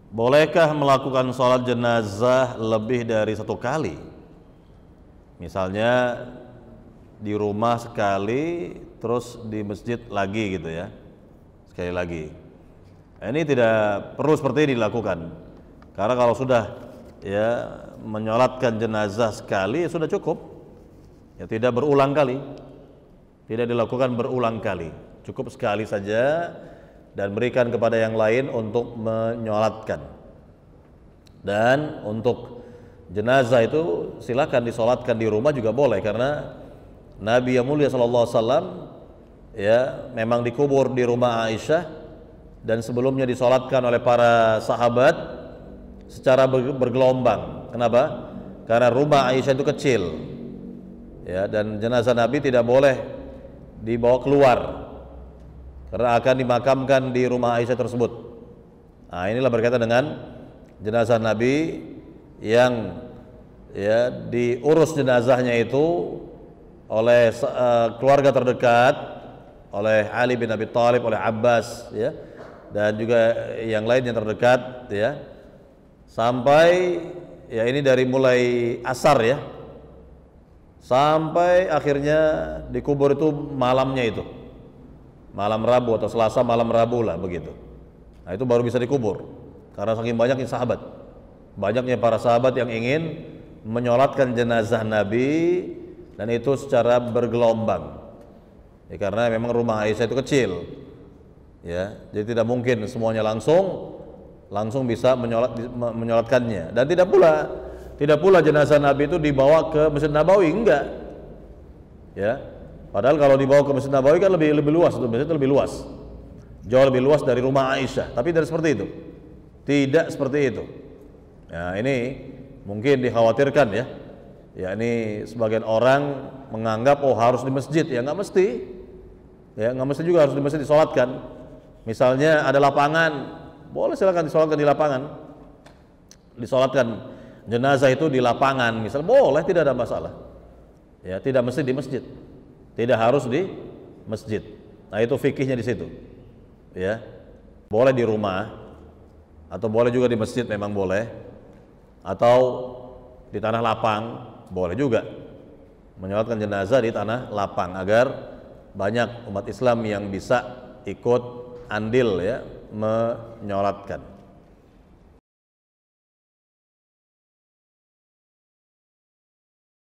Bolehkah melakukan sholat jenazah lebih dari satu kali? Misalnya di rumah sekali, terus di masjid lagi gitu ya, sekali lagi. Ini tidak perlu seperti ini dilakukan, karena kalau sudah ya menyolatkan jenazah sekali ya sudah cukup, ya tidak berulang kali, tidak dilakukan berulang kali, cukup sekali saja dan berikan kepada yang lain untuk menyolatkan. Dan untuk jenazah itu silakan disolatkan di rumah juga boleh, karena Nabi yang mulia SAW ya memang dikubur di rumah Aisyah, dan sebelumnya disolatkan oleh para sahabat secara bergelombang. Kenapa? Karena rumah Aisyah itu kecil ya, dan jenazah Nabi tidak boleh dibawa keluar karena akan dimakamkan di rumah Aisyah tersebut. Nah, inilah berkaitan dengan jenazah Nabi yang ya diurus jenazahnya itu oleh keluarga terdekat, oleh Ali bin Abi Thalib, oleh Abbas ya, dan juga yang lain yang terdekat ya, sampai ya ini dari mulai asar ya sampai akhirnya dikubur itu malamnya itu, malam Rabu atau Selasa malam Rabu lah begitu. Nah itu baru bisa dikubur karena saking banyaknya sahabat, banyaknya para sahabat yang ingin menyolatkan jenazah Nabi, dan itu secara bergelombang ya, karena memang rumah Aisyah itu kecil ya, jadi tidak mungkin semuanya langsung bisa menyolatkannya. Dan tidak pula jenazah Nabi itu dibawa ke Masjid Nabawi, enggak ya. Padahal kalau dibawa ke Masjid Nabawi kan lebih luas, itu masjid lebih luas, jauh lebih luas dari rumah Aisyah. Tapi tidak seperti itu, tidak seperti itu ya. Ini mungkin dikhawatirkan ya, ya ini sebagian orang menganggap oh harus di masjid, ya nggak mesti ya, nggak mesti juga harus di masjid disolatkan. Misalnya ada lapangan, boleh silakan disolatkan di lapangan, disolatkan jenazah itu di lapangan misal, boleh, tidak ada masalah ya, tidak mesti di masjid, tidak harus di masjid. Nah itu fikihnya di situ ya, boleh di rumah atau boleh juga di masjid, memang boleh, atau di tanah lapang boleh juga menyolatkan jenazah di tanah lapang agar banyak umat Islam yang bisa ikut andil ya menyolatkan.